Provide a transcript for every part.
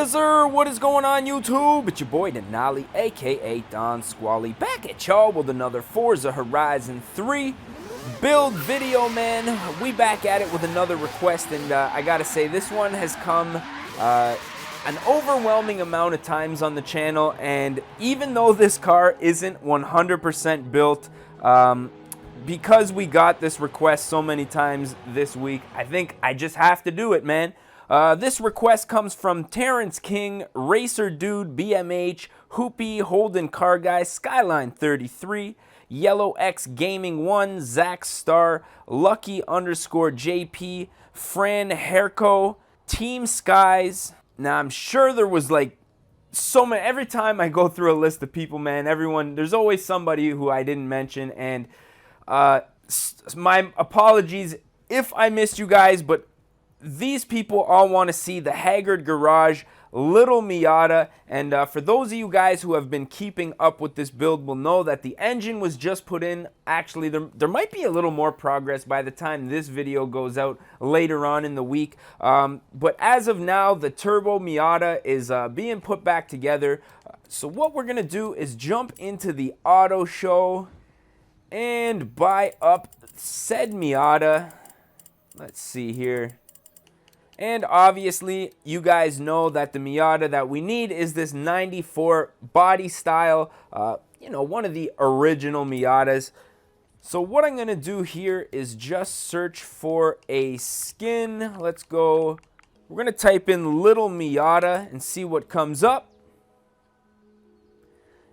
Yes, sir. What is going on, YouTube? It's your boy Denali, aka Don Squally, back at y'all with another Forza Horizon 3 build video, man. We back at it with another request, and I gotta say, this one has come an overwhelming amount of times on the channel, and even though this car isn't 100% built, because we got this request so many times this week, I think I just have to do it, man. This request comes from Terrence King, Racer Dude, BMH, Hoopy, Holden Car Guy, Skyline 33, Yellow X Gaming 1, Zach Star, Lucky JP, Fran Herco, Team Skies. Now, I'm sure there was like so many. Every time I go through a list of people, man, there's always somebody who I didn't mention, and my apologies if I missed you guys, but these people all want to see the Haggard Garage little Miata, and for those of you guys who have been keeping up with this build will know that the engine was just put in. Actually, there might be a little more progress by the time this video goes out later on in the week, but as of now, the turbo Miata is being put back together. So what we're gonna do is jump into the auto show and buy up said Miata. Let's see here. And obviously, you guys know that the Miata that we need is this 94 body style, one of the original Miatas. So what I'm going to do here is just search for a skin. Let's go. We're going to type in little Miata and see what comes up.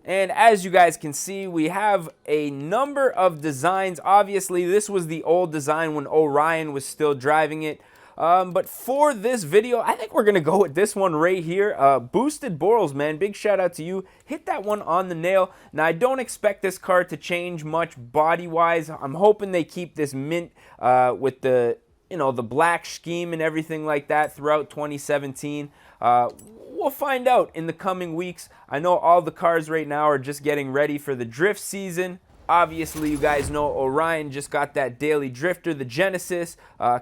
And as you guys can see, we have a number of designs. Obviously, this was the old design when Orion was still driving it. But for this video, I think we're going to go with this one right here. Boosted Borals, man. Big shout out to you. Hit that one on the nail. Now, I don't expect this car to change much body-wise. I'm hoping they keep this mint with the, the black scheme and everything like that throughout 2017. We'll find out in the coming weeks. I know all the cars right now are just getting ready for the drift season. Obviously, you guys know Orion just got that daily drifter, the Genesis.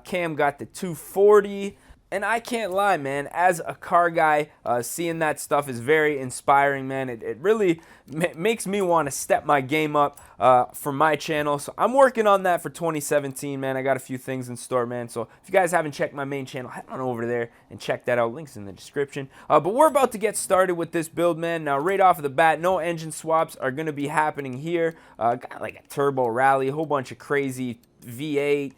Cam got the 240. And I can't lie, man, as a car guy, seeing that stuff is very inspiring, man. It really makes me want to step my game up for my channel. So I'm working on that for 2017, man. I got a few things in store, man. So if you guys haven't checked my main channel, head on over there and check that out. Links in the description. But we're about to get started with this build, man. Now, right off of the bat, no engine swaps are going to be happening here. Got like a turbo rally, a whole bunch of crazy V8.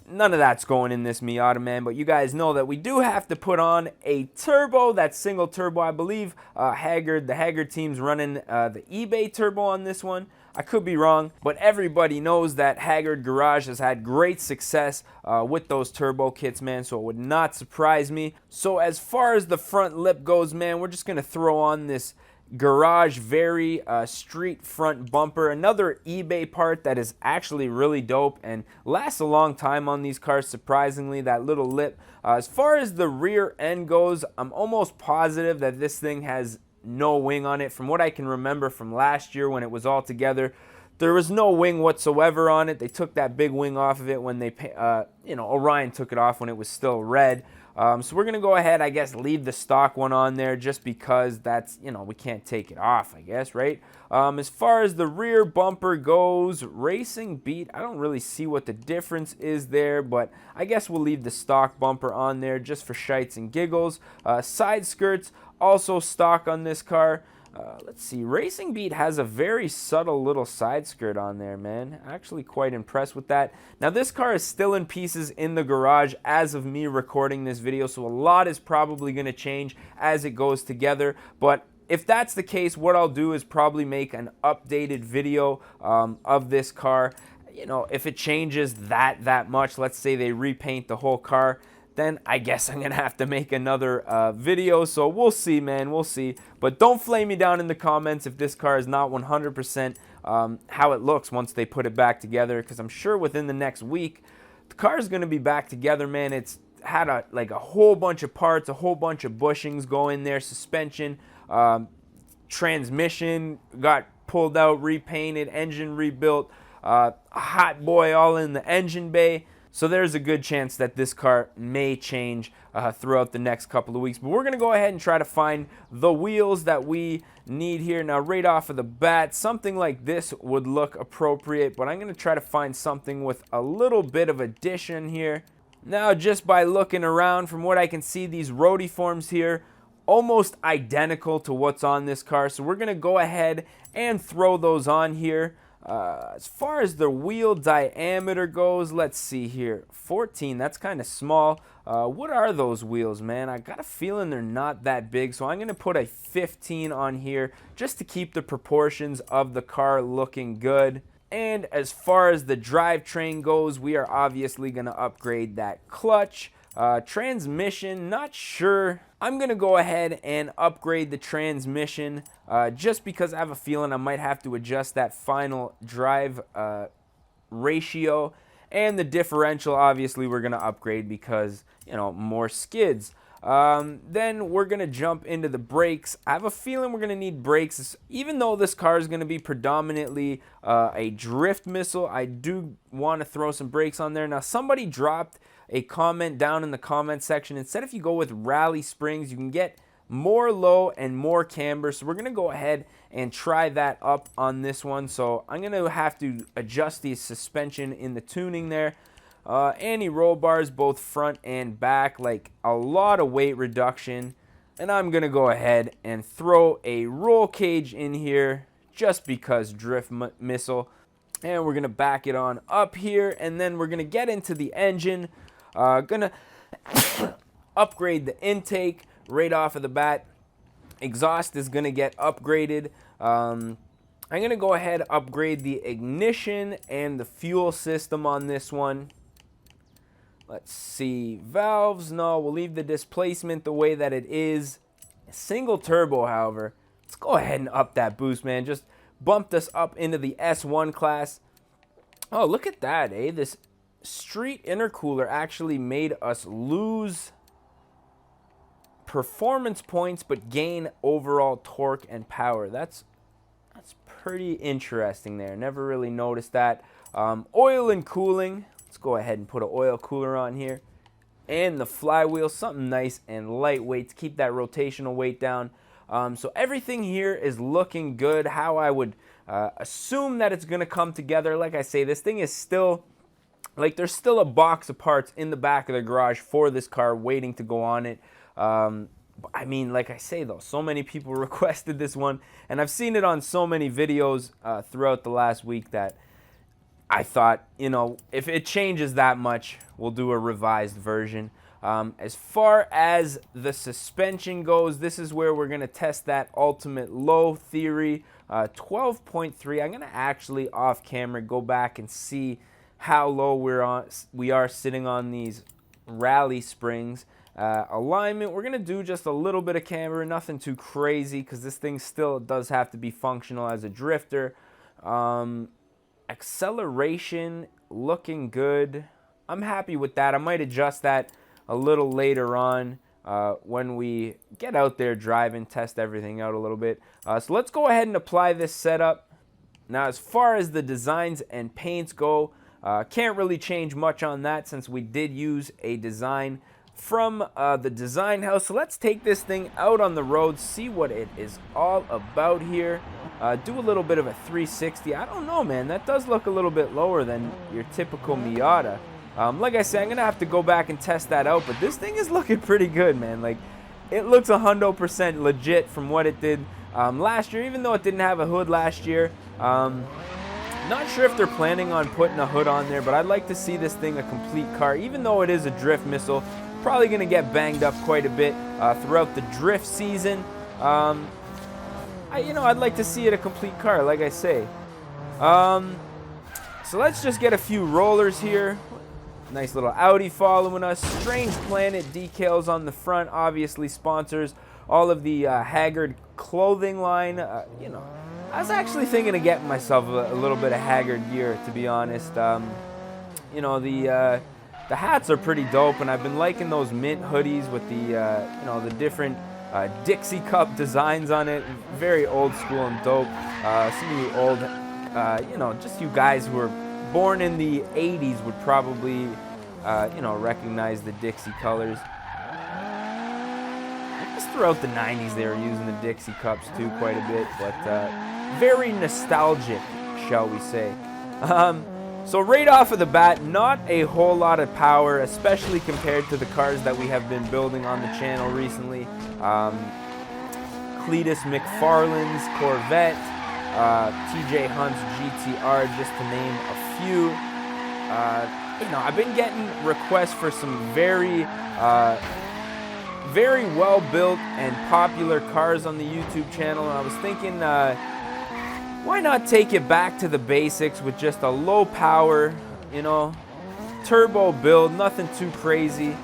None of that's going in this Miata, man, but you guys know that we do have to put on a turbo, that single turbo. I believe the Haggard team's running the eBay turbo on this one. I could be wrong, but everybody knows that Haggard Garage has had great success with those turbo kits, man, so it would not surprise me. So as far as the front lip goes, man, we're just going to throw on this Garage Very street front bumper, another eBay part that is actually really dope and lasts a long time on these cars, surprisingly, that little lip. As far as the rear end goes, I'm almost positive that this thing has no wing on it. From what I can remember from last year when it was all together, there was no wing whatsoever on it. They took that big wing off of it when they, Orion took it off when it was still red. So we're going to go ahead, I guess, leave the stock one on there just because that's, we can't take it off, I guess, right? As far as the rear bumper goes, Racing Beat, I don't really see what the difference is there, but I guess we'll leave the stock bumper on there just for shites and giggles. Side skirts, also stock on this car. Let's see, Racing Beat has a very subtle little side skirt on there, man. Actually quite impressed with that. Now, this car is still in pieces in the garage as of me recording this video, so a lot is probably going to change as it goes together. But if that's the case, what I'll do is probably make an updated video of this car. If it changes that much, let's say they repaint the whole car, then I guess I'm going to have to make another video. So we'll see, man. We'll see. But don't flame me down in the comments if this car is not 100% how it looks once they put it back together, because I'm sure within the next week, the car is going to be back together, man. It's had a whole bunch of parts, a whole bunch of bushings go in there, suspension, transmission got pulled out, repainted, engine rebuilt, a hot boy all in the engine bay. So there's a good chance that this car may change throughout the next couple of weeks. But we're going to go ahead and try to find the wheels that we need here. Now, right off of the bat, something like this would look appropriate, but I'm going to try to find something with a little bit of addition here. Now, just by looking around, from what I can see, these rotiforms here, almost identical to what's on this car. So we're going to go ahead and throw those on here. As far as the wheel diameter goes, let's see here. 14, that's kind of small. What are those wheels, man? I got a feeling they're not that big, so I'm going to put a 15 on here just to keep the proportions of the car looking good. And as far as the drivetrain goes, we are obviously going to upgrade that clutch. Transmission, not sure. I'm going to go ahead and upgrade the transmission just because I have a feeling I might have to adjust that final drive ratio. And the differential, obviously, we're going to upgrade because, you know, more skids. Then we're going to jump into the brakes. I have a feeling we're going to need brakes. Even though this car is going to be predominantly a drift missile, I do want to throw some brakes on there. Now, somebody dropped a comment down in the comment section and said if you go with rally springs, you can get more low and more camber. So we're going to go ahead and try that up on this one. So I'm going to have to adjust the suspension in the tuning there. Anti-roll bars, both front and back, like a lot of weight reduction. And I'm going to go ahead and throw a roll cage in here just because drift missile. And we're going to back it on up here. And then we're going to get into the engine. Gonna upgrade the intake right off of the bat. Exhaust is gonna get upgraded. I'm gonna go ahead and upgrade the ignition and the fuel system on this one. Let's see, valves, no, we'll leave the displacement the way that it is. Single turbo, however, let's go ahead and up that boost, man. Just bumped us up into the S1 class. Oh, look at that, eh? This street intercooler actually made us lose performance points but gain overall torque and power. That's pretty interesting there. Never really noticed that. Oil and cooling. Let's go ahead and put an oil cooler on here. And the flywheel, something nice and lightweight to keep that rotational weight down. So everything here is looking good. How I would assume that it's going to come together. Like I say, this thing is still... like, there's still a box of parts in the back of the garage for this car waiting to go on it. I mean, like I say, though, so many people requested this one. And I've seen it on so many videos throughout the last week that I thought, you know, if it changes that much, we'll do a revised version. As far as the suspension goes, this is where we're going to test that ultimate low theory. 12.3. I'm going to actually, off camera, go back and see how low we are sitting on these rally springs. Alignment, we're going to do just a little bit of camber, nothing too crazy because this thing still does have to be functional as a drifter. Acceleration, looking good. I'm happy with that. I might adjust that a little later on when we get out there driving, test everything out a little bit. So let's go ahead and apply this setup. Now, as far as the designs and paints go, can't really change much on that since we did use a design from the design house. So let's take this thing out on the road, see what it is all about here. Do a little bit of a 360. I don't know, man. That does look a little bit lower than your typical Miata. Like I said, I'm going to have to go back and test that out. But this thing is looking pretty good, man. Like, it looks 100% legit from what it did last year, even though it didn't have a hood last year. Not sure if they're planning on putting a hood on there, but I'd like to see this thing a complete car. Even though it is a drift missile, probably going to get banged up quite a bit throughout the drift season. I'd like to see it a complete car, like I say. So let's just get a few rollers here. Nice little Audi following us. Strange Planet decals on the front, obviously sponsors all of the Haggard clothing line. I was actually thinking of getting myself a little bit of Haggard gear, to be honest. The hats are pretty dope, and I've been liking those mint hoodies with the different Dixie Cup designs on it. Very old school and dope. Some of you old, just you guys who were born in the 80s would probably you know, recognize the Dixie colors. I guess throughout the 90s they were using the Dixie cups too quite a bit, but very nostalgic, shall we say. So right off of the bat, not a whole lot of power, especially compared to the cars that we have been building on the channel recently. Cletus McFarlane's Corvette, TJ Hunt's GTR, just to name a few. You know, I've been getting requests for some very well-built and popular cars on the YouTube channel, and I was thinking, why not take it back to the basics with just a low power, you know, turbo build, nothing too crazy.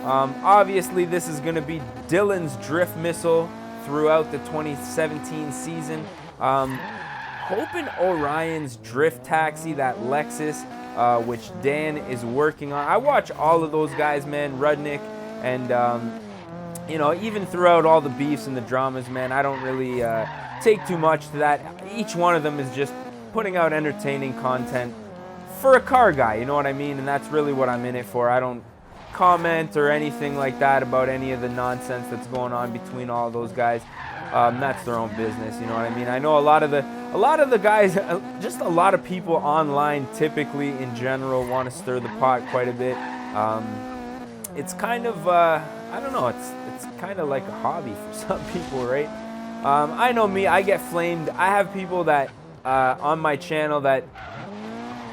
Obviously, this is going to be Dylan's drift missile throughout the 2017 season. Hoping Orion's drift taxi, that Lexus, which Dan is working on. I watch all of those guys, man, Rudnick, and you know, even throughout all the beefs and the dramas, man, I don't really take too much to that. Each one of them is just putting out entertaining content for a car guy, you know what I mean? And that's really what I'm in it for. I don't comment or anything like that about any of the nonsense that's going on between all those guys. That's their own business, you know what I mean? I know a lot of the guys, just a lot of people online typically in general want to stir the pot quite a bit. It's kind of, I don't know, it's kind of like a hobby for some people, right? I know me, I get flamed. I have people that on my channel that,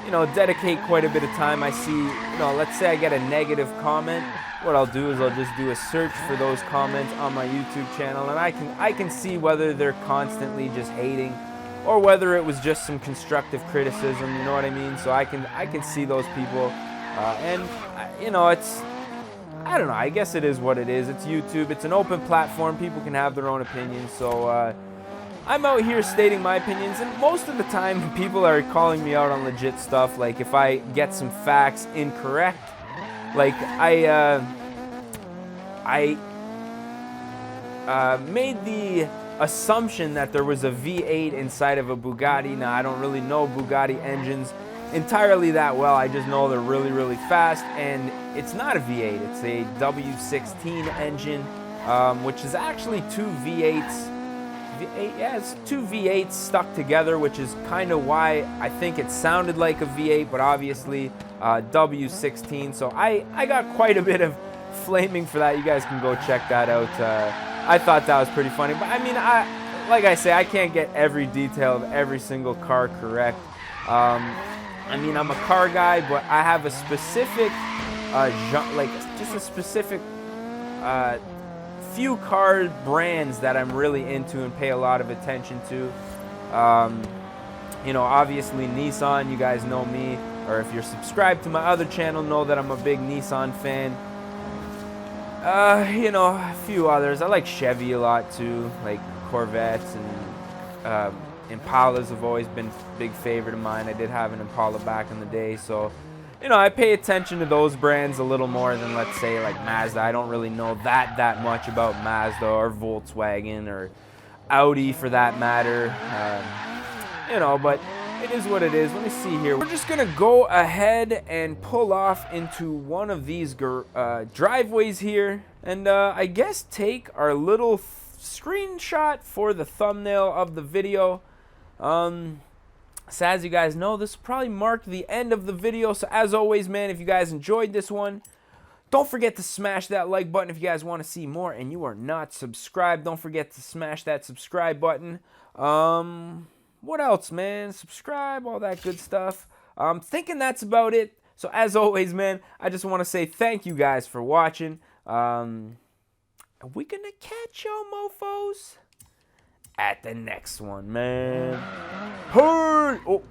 you know, dedicate quite a bit of time. I see, you know, let's say I get a negative comment. What I'll do is I'll just do a search for those comments on my YouTube channel, and I can see whether they're constantly just hating or whether it was just some constructive criticism, you know what I mean? So I can see those people, and you know, I don't know, I guess it is what it is. It's YouTube, it's an open platform, people can have their own opinions, so I'm out here stating my opinions, and most of the time people are calling me out on legit stuff, like if I get some facts incorrect. Like I made the assumption that there was a V8 inside of a Bugatti. Now, I don't really know Bugatti engines entirely that well. I just know they're really, really fast, and it's not a V8. It's a W16 engine, which is actually two V8s. Yeah, it's two V8s stuck together, which is kind of why I think it sounded like a V8, but obviously W16. So I got quite a bit of flaming for that. You guys can go check that out. I thought that was pretty funny, but I mean, like I say, I can't get every detail of every single car correct. I mean, I'm a car guy, but I have a specific, just a specific few car brands that I'm really into and pay a lot of attention to. You know, obviously Nissan, you guys know me, or if you're subscribed to my other channel, know that I'm a big Nissan fan. You know, a few others. I like Chevy a lot too, like Corvettes, and Impalas have always been a big favorite of mine. I did have an Impala back in the day, so you know, I pay attention to those brands a little more than, let's say, like Mazda. I don't really know that much about Mazda or Volkswagen or Audi for that matter. You know, but it is what it is. Let me see here. We're just gonna go ahead and pull off into one of these driveways here, and I guess take our little screenshot for the thumbnail of the video. So as you guys know, this probably marked the end of the video. So as always, man, if you guys enjoyed this one, don't forget to smash that like button if you guys want to see more and you are not subscribed. Don't forget to smash that subscribe button. What else, man? Subscribe, all that good stuff. I'm thinking that's about it. So as always, man, I just want to say thank you guys for watching. Are we going to catch y'all mofos at the next one, man? Hey! Oh.